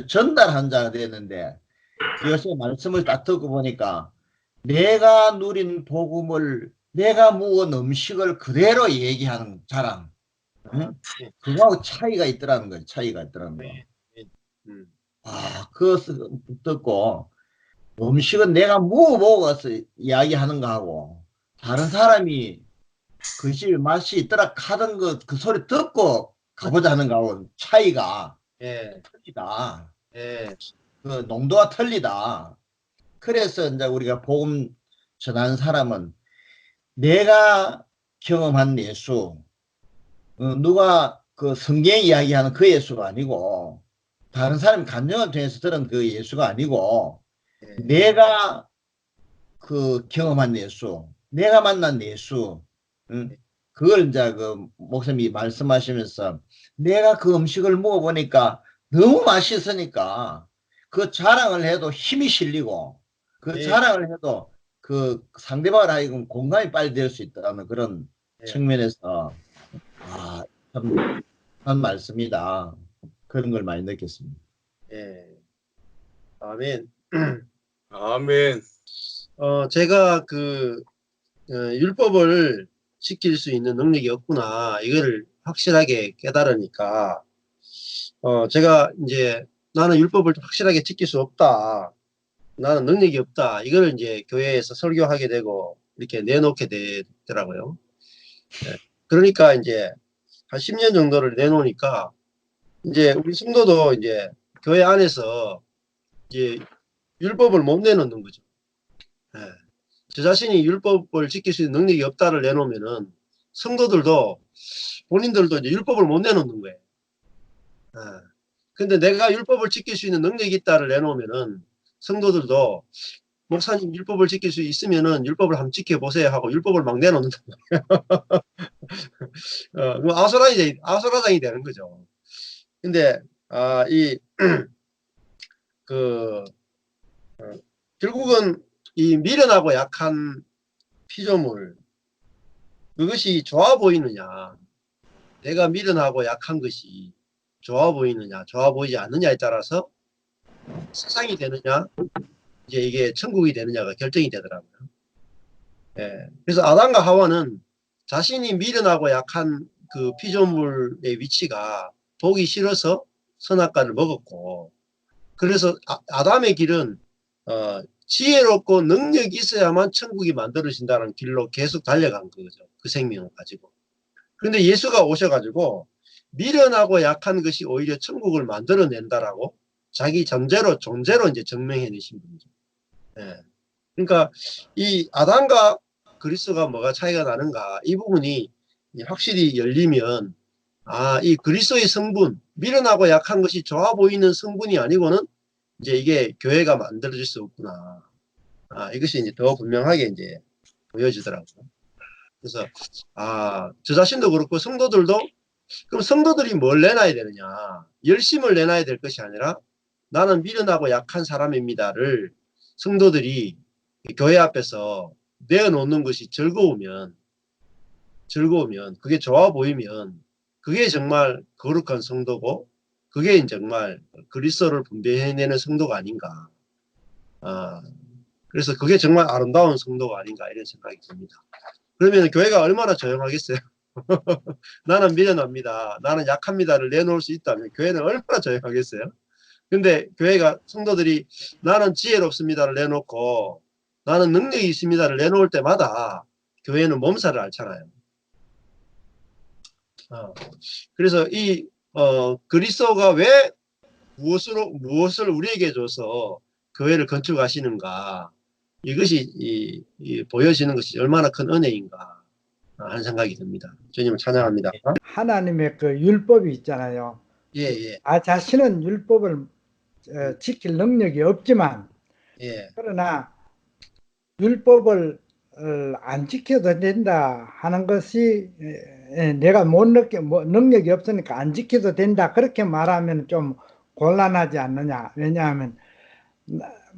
전달한 자가 되는데 요새 말씀을 딱 듣고 보니까 내가 누린 복음을 내가 먹은 음식을 그대로 얘기하는 자랑. 응? 네. 그거하고 차이가 있더라는 거예요. 차이가 있더라는 거. 네. 네. 그것을 듣고 음식은 내가 먹어서 이야기하는 거하고 다른 사람이 그 집 맛이 있더라 하던 그 소리 듣고 가보자는 거하고 차이가 예. 틀리다. 예. 그 농도가 틀리다. 그래서 이제 우리가 복음 전하는 사람은 내가 경험한 예수, 누가 그 성경 이야기하는 그 예수가 아니고 다른 사람이 간증을 통해서 들은 그 예수가 아니고 예. 내가 그 경험한 예수, 내가 만난 예수, 응? 그걸 이제 그 목사님이 말씀하시면서 내가 그 음식을 먹어보니까 너무 맛있으니까 그 자랑을 해도 힘이 실리고 그 예. 자랑을 해도 그 상대방을 하여금 공감이 빨리 될 수 있다는 그런 예. 측면에서 참 말씀이다. 그런 걸 많이 느꼈습니다. 예. 아멘. 아멘. 제가 율법을 지킬 수 있는 능력이 없구나. 이거를 확실하게 깨달으니까, 제가 이제 나는 율법을 확실하게 지킬 수 없다. 나는 능력이 없다. 이걸 이제 교회에서 설교하게 되고, 이렇게 내놓게 되더라고요. 예. 그러니까 이제 한 10년 정도를 내놓으니까, 이제 우리 성도도 이제 교회 안에서 이제 율법을 못 내놓는 거죠. 예. 저 자신이 율법을 지킬 수 있는 능력이 없다를 내놓으면은 성도들도 본인들도 이제 율법을 못 내놓는 거예요. 예. 근데 내가 율법을 지킬 수 있는 능력이 있다를 내놓으면은 성도들도 목사님 율법을 지킬 수 있으면은 율법을 한번 지켜보세요 하고 율법을 막 내놓는다. 뭐 아수라장이 되는 거죠. 근데 이 그 결국은 이 미련하고 약한 피조물, 그것이 좋아 보이느냐, 내가 미련하고 약한 것이 좋아 보이느냐 좋아 보이지 않느냐에 따라서 세상이 되느냐 이제 이게 천국이 되느냐가 결정이 되더라고요. 예. 그래서 아담과 하와는 자신이 미련하고 약한 그 피조물의 위치가 보기 싫어서 선악과를 먹었고, 그래서 아담의 길은 지혜롭고 능력이 있어야만 천국이 만들어진다는 길로 계속 달려간 거죠. 그 생명을 가지고. 그런데 예수가 오셔가지고 미련하고 약한 것이 오히려 천국을 만들어낸다라고 자기 존재로 이제 증명해내신 분이죠. 예. 그러니까 이 아담과 그리스도가 뭐가 차이가 나는가, 이 부분이 확실히 열리면 이 그리스도의 성분, 미련하고 약한 것이 좋아 보이는 성분이 아니고는 이제 이게 교회가 만들어질 수 없구나. 이것이 이제 더 분명하게 이제 보여지더라고요. 그래서 저 자신도 그렇고 성도들도, 그럼 성도들이 뭘 내놔야 되느냐, 열심을 내놔야 될 것이 아니라 나는 미련하고 약한 사람입니다를 성도들이 교회 앞에서 내어놓는 것이 즐거우면 그게 좋아 보이면 그게 정말 거룩한 성도고 그게 정말 그리스도를 분별해내는 성도가 아닌가. 그래서 그게 정말 아름다운 성도가 아닌가 이런 생각이 듭니다. 그러면 교회가 얼마나 조용하겠어요. 나는 미련합니다, 나는 약합니다를 내놓을 수 있다면 교회는 얼마나 조용하겠어요. 근데 교회가 성도들이 나는 지혜롭습니다를 내놓고 나는 능력이 있습니다를 내놓을 때마다 교회는 몸살을 앓잖아요. 그래서 이 그리스도가 왜 무엇을 우리에게 줘서 교회를 건축하시는가, 이것이 보여지는 것이 얼마나 큰 은혜인가 하는 생각이 듭니다. 주님을 찬양합니다. 하나님의 그 율법이 있잖아요. 예. 자신은 율법을 지킬 능력이 없지만, 예. 그러나 율법을 안 지켜도 된다 하는 것이 내가 능력이 없으니까 안 지켜도 된다 그렇게 말하면 좀 곤란하지 않느냐. 왜냐하면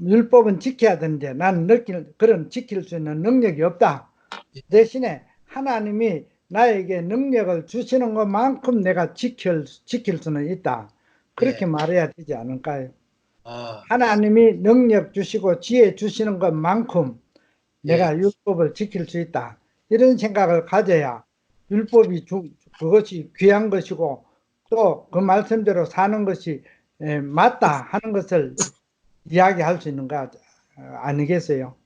율법은 지켜야 되는데 나는 그런 지킬 수 있는 능력이 없다. 대신에 하나님이 나에게 능력을 주시는 것만큼 내가 지킬 수는 있다. 그렇게 말해야 되지 않을까요? 아, 하나님이 능력 주시고 지혜 주시는 것만큼 예. 내가 율법을 지킬 수 있다. 이런 생각을 가져야 율법이 그것이 귀한 것이고 또 그 말씀대로 사는 것이 맞다 하는 것을 이야기할 수 있는 거 아니겠어요?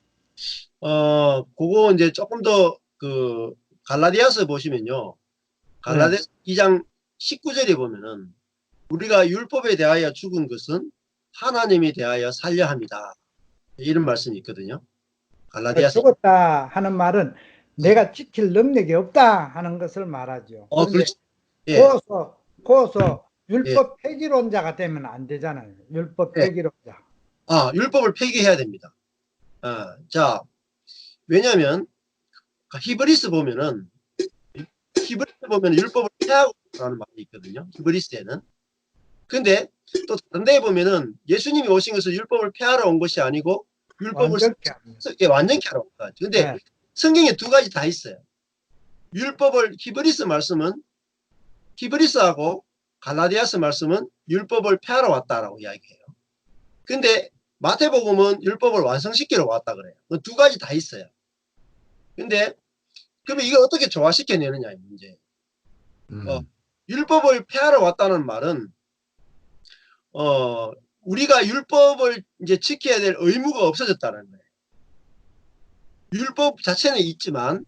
그거 이제 조금 더 그 갈라디아서 보시면요. 갈라디아서 2장 19절에 보면은 우리가 율법에 대하여 죽은 것은 하나님이 대하여 살려 합니다. 이런 말씀이 있거든요. 갈라디아서. 죽었다 하는 말은 내가 지킬 능력이 없다 하는 것을 말하죠. 그런데 그렇죠. 예. 거기서 예. 율법 폐기론자가 되면 안 되잖아요. 율법 예. 폐기론자. 율법을 폐기해야 됩니다. 자, 왜냐하면 히브리스 보면은 율법을 폐하고 라는 말이 있거든요. 히브리스에는. 근데 또 다른 데에 보면은 예수님이 오신 것은 율법을 폐하러 온 것이 아니고 율법을 완전케 합니다. 완전케 하러 온 거죠. 근데 네. 성경에 두 가지 다 있어요. 율법을 히브리스 말씀은 히브리스하고 갈라디아스 말씀은 율법을 폐하러 왔다라고 이야기해요. 근데 마태복음은 율법을 완성시키러 왔다 그래요. 그 두 가지 다 있어요. 근데 그러면 이걸 어떻게 조화시켜내느냐의 문제. 율법을 폐하러 왔다는 말은 우리가 율법을 이제 지켜야 될 의무가 없어졌다는 거예요. 율법 자체는 있지만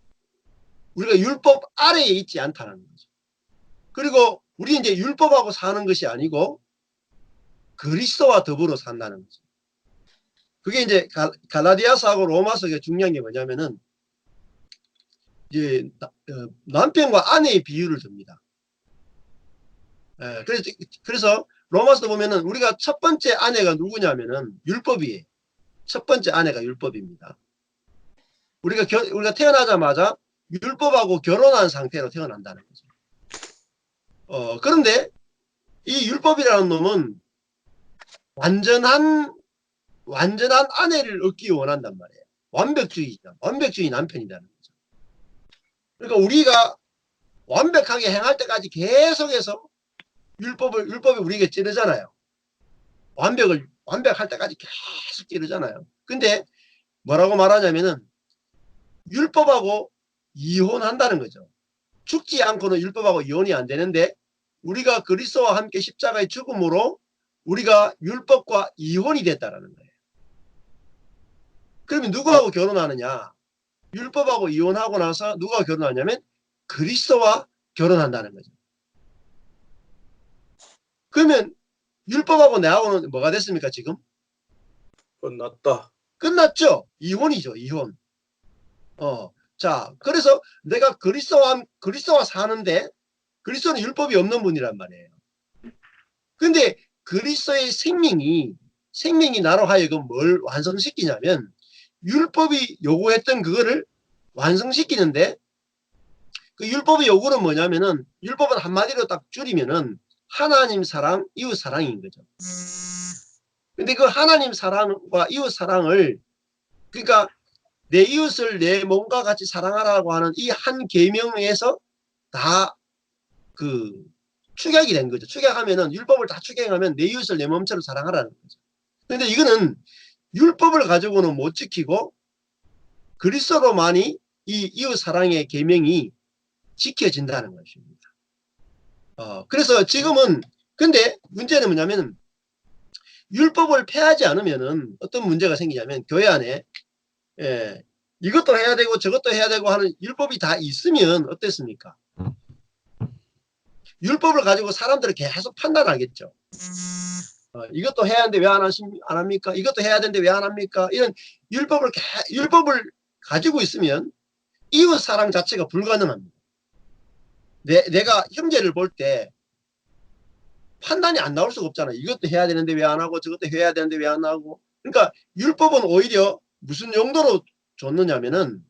우리가 율법 아래에 있지 않다는 거죠. 그리고 우리 이제 율법하고 사는 것이 아니고 그리스도와 더불어 산다는 거죠. 그게 이제 갈라디아서하고 로마서가 중요한 게 뭐냐면은 이제 남편과 아내의 비유를 듭니다. 그래서 로마서 보면은 우리가 첫 번째 아내가 누구냐면은 율법이에요. 첫 번째 아내가 율법입니다. 우리가 태어나자마자 율법하고 결혼한 상태로 태어난다는 거죠. 그런데 이 율법이라는 놈은 완전한 아내를 얻기 원한단 말이에요. 완벽주의 남편이라는 거죠. 그러니까 우리가 완벽하게 행할 때까지 계속해서 율법이 우리에게 찌르잖아요. 완벽할 때까지 계속 찌르잖아요. 근데 뭐라고 말하냐면은 율법하고 이혼한다는 거죠. 죽지 않고는 율법하고 이혼이 안 되는데 우리가 그리스도와 함께 십자가의 죽음으로 우리가 율법과 이혼이 됐다라는 거예요. 그러면 누구하고 결혼하느냐? 율법하고 이혼하고 나서 누가 결혼하냐면 그리스도와 결혼한다는 거죠. 그러면 율법하고 내하고는 뭐가 됐습니까 지금? 끝났다. 끝났죠? 이혼이죠, 이혼. 자, 그래서 내가 그리스도와 사는데 그리스도는 율법이 없는 분이란 말이에요. 근데 그리스도의 생명이 나로 하여금 뭘 완성시키냐면 율법이 요구했던 그거를 완성시키는데 그 율법의 요구는 뭐냐면은 율법은 한마디로 딱 줄이면은 하나님 사랑, 이웃 사랑인 거죠. 근데 그 하나님 사랑과 이웃 사랑을 그러니까 내 이웃을 내 몸과 같이 사랑하라고 하는 이 한 계명에서 다 그 축약이 된 거죠. 축약하면은 율법을 다 축약하면 내 이웃을 내 몸처럼 사랑하라는 거죠. 근데 이거는 율법을 가지고는 못 지키고 그리스도로만이 이 이웃 사랑의 계명이 지켜진다는 것입니다. 그래서 지금은 근데 문제는 뭐냐면 율법을 폐하지 않으면은 어떤 문제가 생기냐면 교회 안에 이것도 해야 되고 저것도 해야 되고 하는 율법이 다 있으면 어땠습니까? 율법을 가지고 사람들을 계속 판단하겠죠. 이것도 해야 하는데 왜 안 합니까? 이것도 해야 되는데 왜 안 합니까? 이런 율법을 가지고 있으면 이웃 사랑 자체가 불가능합니다. 내가 형제를 볼 때 판단이 안 나올 수가 없잖아요. 이것도 해야 되는데 왜 안 하고 저것도 해야 되는데 왜 안 하고. 그러니까 율법은 오히려 무슨 용도로 줬느냐면은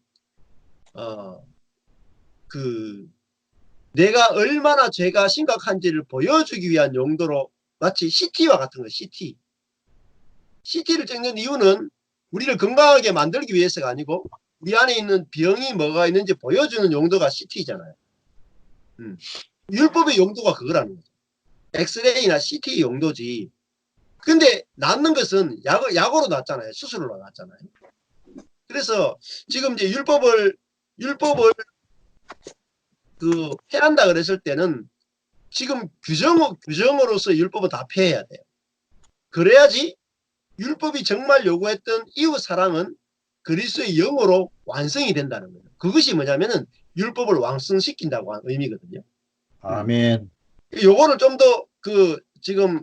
내가 얼마나 죄가 심각한지를 보여주기 위한 용도로 마치 CT와 같은 거 CT를 찍는 이유는 우리를 건강하게 만들기 위해서가 아니고 우리 안에 있는 병이 뭐가 있는지 보여주는 용도가 CT잖아요. 율법의 용도가 그거라는 거죠. 엑스레이나 CT 용도지. 근데 낫는 것은 약으로 낫잖아요. 수술로 낫잖아요. 그래서 지금 이제 율법을 그 폐한다 그랬을 때는 지금 규정으로서 율법은 다 폐해야 돼요. 그래야지 율법이 정말 요구했던 이웃 사랑은 그리스도의 영으로 완성이 된다는 거예요. 그것이 뭐냐면은 율법을 완성시킨다고 하는 의미거든요. 아멘. 요거를 좀 더 지금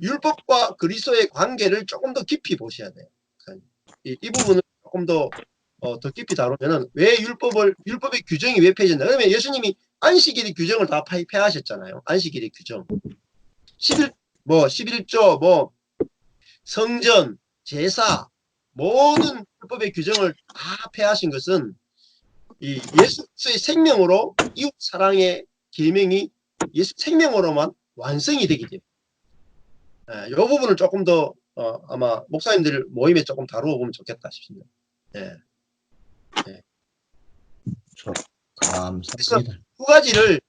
율법과 그리스도의 관계를 조금 더 깊이 보셔야 돼요. 이 부분을 조금 더 깊이 다루면은 왜 율법의 규정이 왜 폐해졌나? 그러면 예수님이 안식일의 규정을 다 폐하셨잖아요. 안식일의 규정. 11조, 성전, 제사, 모든 율법의 규정을 다 폐하신 것은 이 예수 그리스도의 생명으로 이웃 사랑의 계명이 예수 생명으로만 완성이 되기 때문에 이 부분을 조금 더 아마 목사님들 모임에 조금 다루어 보면 좋겠다 싶습니다. 예. 그래서 감사합니다. 두 가지를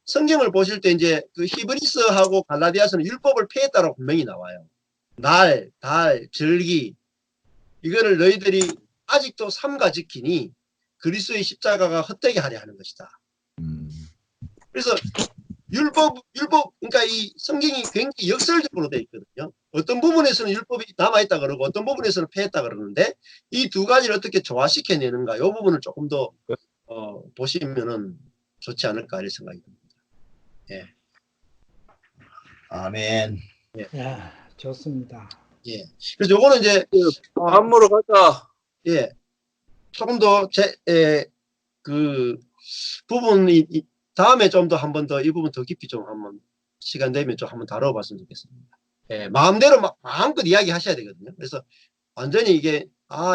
성경을 보실 때 이제 그 히브리서하고 갈라디아서는 율법을 폐했다고 분명히 나와요. 날, 달, 절기 이거를 너희들이 아직도 삼가 지키니 그리스도의 십자가가 헛되게 하려 하는 것이다. 그래서 율법 그러니까 이 성경이 굉장히 역설적으로 되어 있거든요. 어떤 부분에서는 율법이 남아있다 그러고 어떤 부분에서는 폐했다 그러는데 이 두 가지를 어떻게 조화시켜내는가 이 부분을 조금 더 보시면은 좋지 않을까 이런 생각이 듭니다. 예. 아멘. 야, 좋습니다. 예. 그래서 요거는 이제 밥 먹으러 가자. 예. 조금 더 그 부분이 다음에 좀 더 한 번 더 이 부분 더 깊이 좀 한번 시간 되면 좀 한번 다뤄봤으면 좋겠습니다. 예, 마음대로 마음껏 이야기하셔야 되거든요. 그래서 완전히 이게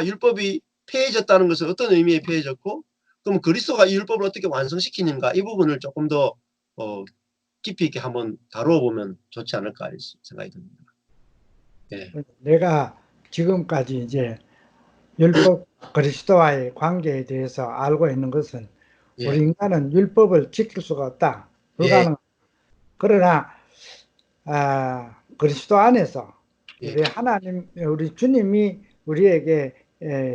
율법이 폐해졌다는 것은 어떤 의미에 폐해졌고 그럼 그리스도가 이 율법을 어떻게 완성시키는가 이 부분을 조금 더 깊이 있게 한번 다루어 보면 좋지 않을까 생각이 듭니다. 예. 내가 지금까지 이제 율법 그리스도와의 관계에 대해서 알고 있는 것은 예. 우리 인간은 율법을 지킬 수가 없다. 불가능. 그러나 그리스도 안에서 우리 하나님, 우리 주님이 우리에게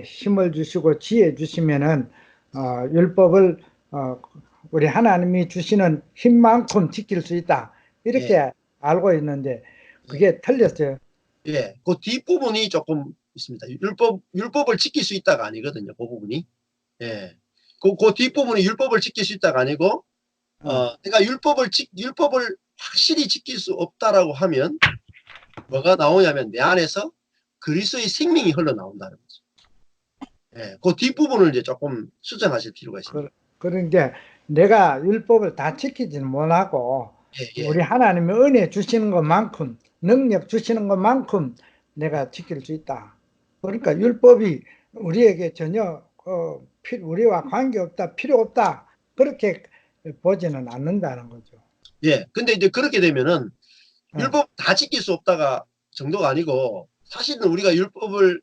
힘을 주시고 지혜 주시면은 율법을 우리 하나님이 주시는 힘만큼 지킬 수 있다. 이렇게 알고 있는데 그게 틀렸어요. 예, 그 뒷부분이 조금 있습니다. 율법을 지킬 수 있다가 아니거든요. 그 부분이. 예. 그 뒷부분이 율법을 지킬 수 있다가 아니고, 내가 율법을 확실히 지킬 수 없다라고 하면, 뭐가 나오냐면, 내 안에서 그리스도의 생명이 흘러나온다는 거죠. 예. 그 뒷부분을 이제 조금 수정하실 필요가 있습니다. 그러니까 내가 율법을 다 지키지는 못하고 우리 하나님이 은혜 주시는 것만큼 능력 주시는 것만큼 내가 지킬 수 있다. 그러니까 율법이 우리에게 전혀 우리와 관계없다, 필요 없다 그렇게 보지는 않는다는 거죠. 예. 근데 이제 그렇게 되면은 율법 다 지킬 수 없다가 정도가 아니고 사실은 우리가 율법은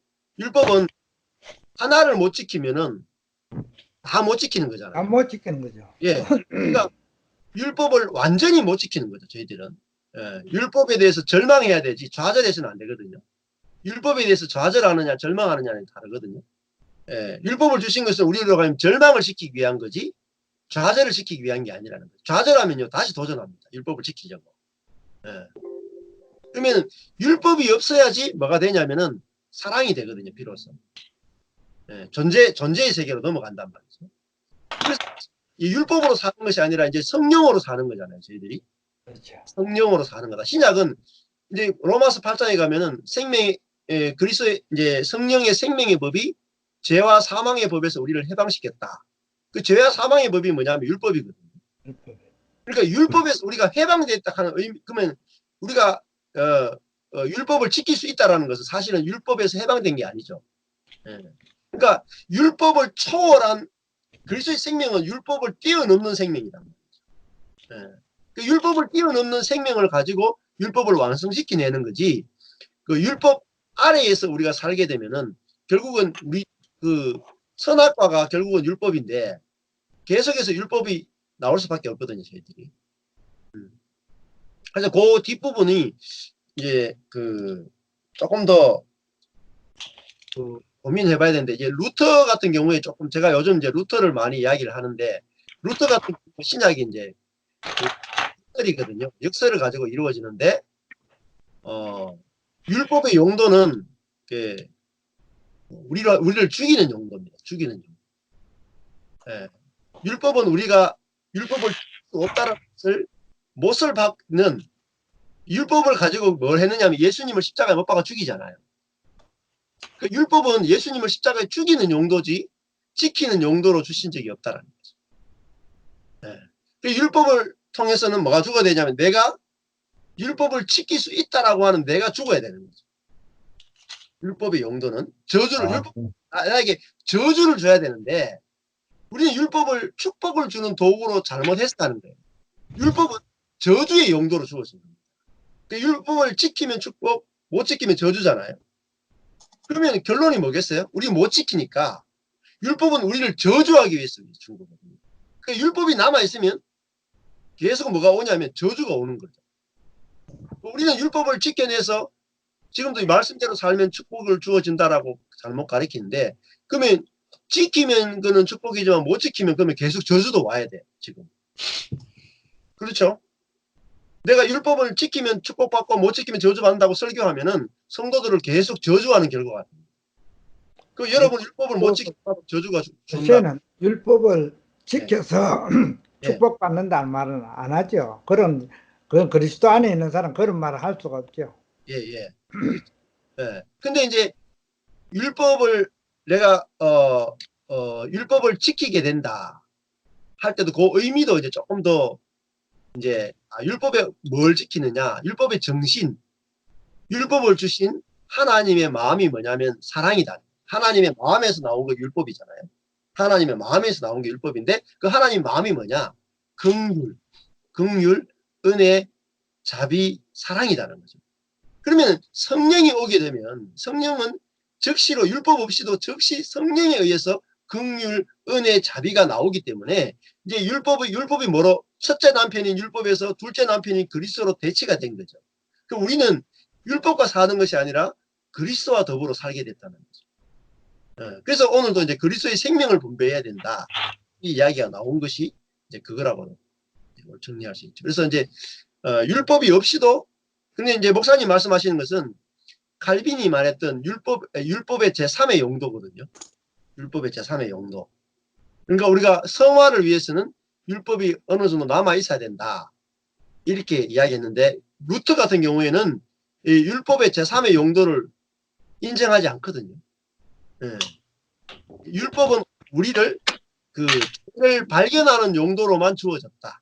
하나를 못 지키면은 다 못 지키는 거잖아요. 안 못 지키는 거죠. 예. 그러니까 율법을 완전히 못 지키는 거죠, 저희들은. 예. 율법에 대해서 절망해야 되지 좌절해서는 안 되거든요. 율법에 대해서 좌절하느냐 절망하느냐는 다르거든요. 예. 율법을 주신 것은 우리로 가면 절망을 시키기 위한 거지 좌절을 시키기 위한 게 아니라는 거죠. 좌절하면요 다시 도전합니다. 율법을 지키려고. 예. 그러면 율법이 없어야지 뭐가 되냐면은 사랑이 되거든요, 비로소. 예. 존재의 세계로 넘어간단 말이죠. 그래서 이 율법으로 사는 것이 아니라 이제 성령으로 사는 거잖아요, 저희들이. 그렇죠. 성령으로 사는 거다. 신약은 이제 로마서 8장에 가면은 그리스도의 이제 성령의 생명의 법이 죄와 사망의 법에서 우리를 해방시켰다. 그 죄와 사망의 법이 뭐냐면 율법이거든요. 그러니까 율법에서 우리가 해방됐다 하는 의미, 그러면 우리가 율법을 지킬 수 있다라는 것은 사실은 율법에서 해방된 게 아니죠. 예. 그러니까 율법을 초월한 그리스도의 생명은 율법을 뛰어넘는 생명이다. 예. 그 율법을 뛰어넘는 생명을 가지고 율법을 완성시키내는 거지. 그 율법 아래에서 우리가 살게 되면은 결국은 우리 그 선악과가 결국은 율법인데 계속해서 율법이 나올 수밖에 없거든요, 저희들이. 그래서 그 뒷부분이 이제 조금 더 고민해봐야 되는데, 이제 루터 같은 경우에 조금 제가 요즘 이제 루터를 많이 이야기를 하는데, 루터 같은 경우 신약이 이제 역설이거든요. 역설을 가지고 이루어지는데, 율법의 용도는 우리를 죽이는 용도입니다. 죽이는 용도. 예. 율법은 우리가 율법을 수 없다는 것을 못을 박는, 율법을 가지고 뭘 했느냐면 예수님을 십자가에 못 박아 죽이잖아요. 그 율법은 예수님을 십자가에 죽이는 용도지 지키는 용도로 주신 적이 없다라는 거죠. 예. 그 율법을 통해서는 뭐가 죽어야 되냐면 내가 율법을 지킬 수 있다라고 하는 내가 죽어야 되는 거죠. 율법의 용도는 나에게 저주를 줘야 되는데 우리는 율법을 축복을 주는 도구로 잘못했다는 거예요. 율법은 저주의 용도로 주어진 겁니다. 그 율법을 지키면 축복, 못 지키면 저주잖아요. 그러면 결론이 뭐겠어요? 우리 못 지키니까 율법은 우리를 저주하기 위해서 준 거거든요. 그 율법이 남아있으면 계속 뭐가 오냐면 저주가 오는 거죠. 우리는 율법을 지켜내서 지금도 이 말씀대로 살면 축복을 주어진다라고 잘못 가르치는데, 그러면 지키면 그는 축복이지만 못 지키면 그러면 계속 저주도 와야 돼, 지금. 그렇죠? 내가 율법을 지키면 축복받고 못 지키면 저주받는다고 설교하면은 성도들을 계속 저주하는 결과가 됩니다. 그 여러분 율법을 못 지키면 저주가 준다. 저는 율법을 지켜서 축복받는다는 말은 안 하죠. 그건 그리스도 안에 있는 사람 그런 말을 할 수가 없죠. 예, 예. 예. 근데 이제 율법을 내가 율법을 지키게 된다 할 때도 그 의미도 이제 조금 더 이제 율법에 뭘 지키느냐, 율법의 정신, 율법을 주신 하나님의 마음이 뭐냐면 사랑이다. 하나님의 마음에서 나온 게 율법이잖아요. 하나님의 마음에서 나온 게 율법인데 그 하나님 마음이 뭐냐? 긍휼, 은혜, 자비, 사랑이라는 거죠. 그러면 성령이 오게 되면 성령은 즉시로 율법 없이도 즉시 성령에 의해서 긍휼, 은혜, 자비가 나오기 때문에 이제 율법이 뭐로 첫째 남편인 율법에서 둘째 남편인 그리스도로 대치가 된 거죠. 그럼 우리는 율법과 사는 것이 아니라 그리스도와 더불어 살게 됐다는 거죠. 그래서 오늘도 이제 그리스도의 생명을 분배해야 된다. 이 이야기가 나온 것이 이제 그거라고 정리할 수 있죠. 그래서 이제 율법이 없이도, 근데 이제 목사님 말씀하시는 것은 칼빈이 말했던 율법의 제3의 용도거든요. 율법의 제3의 용도. 그러니까 우리가 성화를 위해서는 율법이 어느 정도 남아 있어야 된다. 이렇게 이야기했는데 루터 같은 경우에는 이 율법의 제3의 용도를 인정하지 않거든요. 예. 율법은 우리를 죄를 발견하는 용도로만 주어졌다.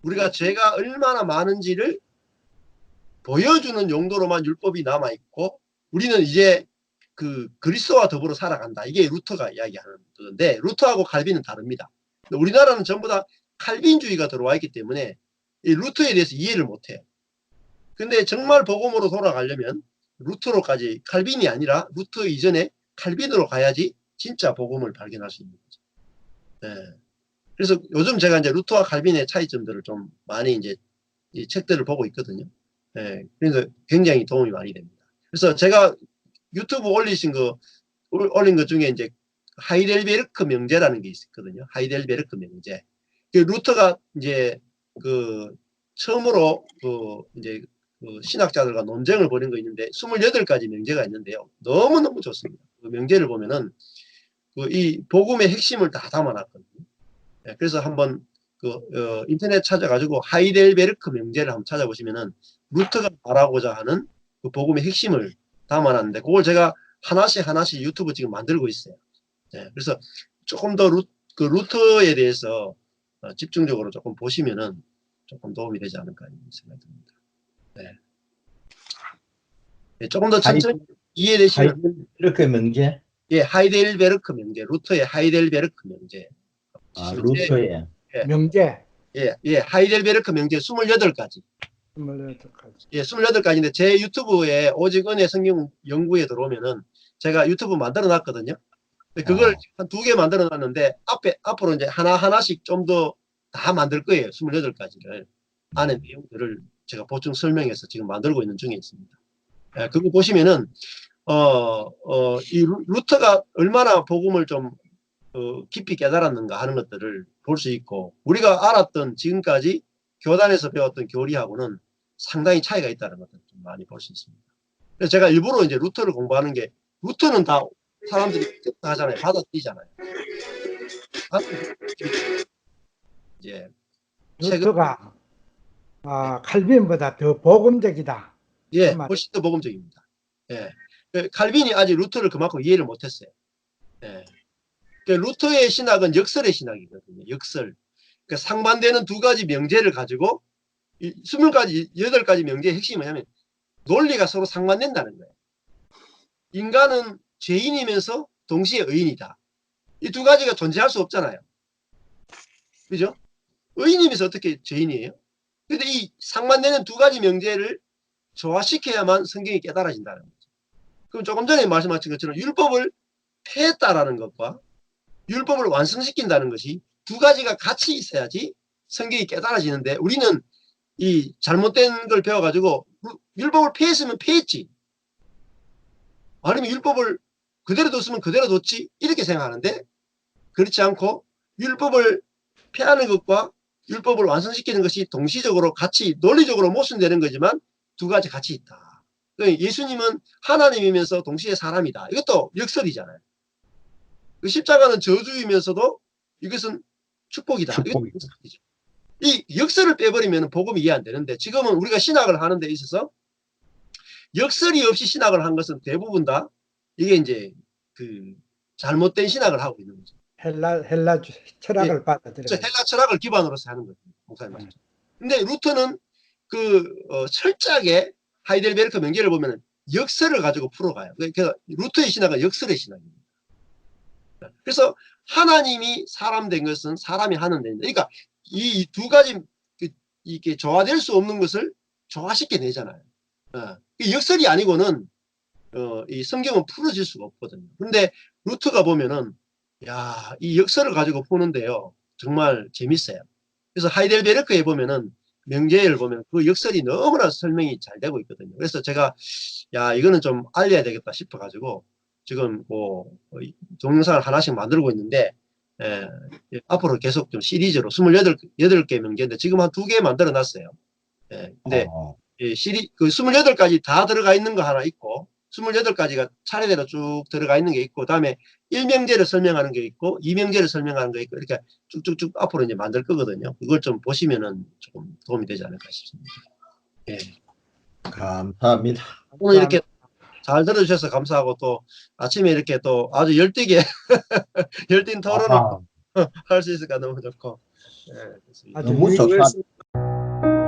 우리가 죄가 얼마나 많은지를 보여주는 용도로만 율법이 남아있고 우리는 이제 그리스도와 더불어 살아간다. 이게 루터가 이야기하는 건데 루터하고 칼빈은 다릅니다. 우리나라는 전부 다 칼빈주의가 들어와 있기 때문에 이 루터에 대해서 이해를 못해요. 근데 정말 복음으로 돌아가려면 루터로까지, 칼빈이 아니라 루터 이전에 칼빈으로 가야지 진짜 복음을 발견할 수 있는 거죠. 네. 그래서 요즘 제가 이제 루터와 칼빈의 차이점들을 좀 많이 이제 이 책들을 보고 있거든요. 네. 그래서 굉장히 도움이 많이 됩니다. 그래서 제가 유튜브 올린 것 중에 이제 하이델베르크 명제라는 게 있거든요. 하이델베르크 명제. 루터가 이제 처음으로 이제 신학자들과 논쟁을 벌인 거 있는데 28가지 명제가 있는데요. 너무너무 좋습니다. 그 명제를 보면은 이 복음의 핵심을 다 담아놨거든요. 네, 그래서 한번 인터넷 찾아가지고 하이델베르크 명제를 한번 찾아보시면은 루터가 말하고자 하는 그 복음의 핵심을 담아놨는데 그걸 제가 하나씩 유튜브 지금 만들고 있어요. 네, 그래서 조금 더 루터에 대해서 집중적으로 조금 보시면은 조금 도움이 되지 않을까 생각이 듭니다. 네. 네, 조금 더 천천히 이해되시면 이렇게 명제? 예, 하이델베르크 명제, 루터의 하이델베르크 명제. 루터의 명제 예, 하이델베르크 명제 28가지. 28가지. 예, 28가지인데 제 유튜브에 오직 은혜 성경 연구에 들어오면은 제가 유튜브 만들어 놨거든요. 그걸 한 2개 만들어 놨는데 앞으로 이제 하나씩 좀 더 다 만들 거예요. 28가지를. 안에 내용들을 제가 보충 설명해서 지금 만들고 있는 중에 있습니다. 예, 그거 보시면은 이 루터가 얼마나 복음을 좀 깊이 깨달았는가 하는 것들을 볼 수 있고, 우리가 알았던 지금까지 교단에서 배웠던 교리하고는 상당히 차이가 있다는 것들을 좀 많이 볼 수 있습니다. 그래서 제가 일부러 이제 루터를 공부하는 게, 루터는 다 사람들이 하잖아요. 받아들이잖아요. 이제 루터가 칼빈보다 더 복음적이다. 예, 그 말. 훨씬 더 복음적입니다. 예. 칼빈이 아직 루터를 그만큼 이해를 못했어요. 예. 루터의 신학은 역설의 신학이거든요. 역설. 그러니까 상반되는 두 가지 명제를 가지고 20가지, 8가지 명제의 핵심이 뭐냐면 논리가 서로 상반된다는 거예요. 인간은 죄인이면서 동시에 의인이다. 이 두 가지가 존재할 수 없잖아요. 그죠? 의인이면서 어떻게 죄인이에요? 근데 이 상반되는 두 가지 명제를 조화시켜야만 성경이 깨달아진다는 거죠. 그럼 조금 전에 말씀하신 것처럼 율법을 폐했다라는 것과 율법을 완성시킨다는 것이 두 가지가 같이 있어야지 성경이 깨달아지는데, 우리는 이 잘못된 걸 배워가지고 율법을 폐했으면 폐했지, 아니면 율법을 그대로 뒀으면 그대로 뒀지, 이렇게 생각하는데, 그렇지 않고 율법을 폐하는 것과 율법을 완성시키는 것이 동시적으로 같이 논리적으로 모순되는 거지만 두 가지 같이 있다. 예수님은 하나님이면서 동시에 사람이다. 이것도 역설이잖아요. 그 십자가는 저주이면서도 이것은 축복이다. 축복이다. 이 역설을 빼버리면 복음이 이해 안 되는데, 지금은 우리가 신학을 하는 데 있어서 역설이 없이 신학을 한 것은 대부분 다 이게 이제 그 잘못된 신학을 하고 있는 거죠. 헬라 철학을 받아들여. 헬라 철학을 기반으로 해서 하는 거죠. 목사님 말씀. 근데 루터는 철저하게 하이델베르크 명제를 보면 역설을 가지고 풀어가요. 그러니까 루터의 신학은 역설의 신학입니다. 그래서 하나님이 사람 된 것은 사람이 하는 데입니다. 그러니까 이 두 가지 이게 조화될 수 없는 것을 조화시켜 내잖아요. 역설이 아니고는 이 성경은 풀어질 수가 없거든요. 근데 루터가 보면은 이 역설을 가지고 푸는데요, 정말 재밌어요. 그래서 하이델베르크에 보면은 명제를 보면 그 역설이 너무나 설명이 잘 되고 있거든요. 그래서 제가 이거는 좀 알려야 되겠다 싶어 가지고 지금 동영상을 하나씩 만들고 있는데, 앞으로 계속 좀 시리즈로 28개 명제인데 지금 한 2개 만들어 놨어요. 근데 그 28가지 다 들어가 있는 거 하나 있고, 28가지가 차례대로 쭉 들어가 있는 게 있고, 다음에 1명제를 설명하는 게 있고 2명제를 설명하는 게 있고, 이렇게 쭉쭉쭉 앞으로 이제 만들 거거든요. 그걸 좀 보시면은 조금 도움이 되지 않을까 싶습니다. 예. 감사합니다. 오늘 이렇게 잘 들어주셔서 감사하고, 또 아침에 이렇게 또 아주 열띠게 열띤 토론을 할 수 있으니까 너무 좋고, 아주 너무 좋다.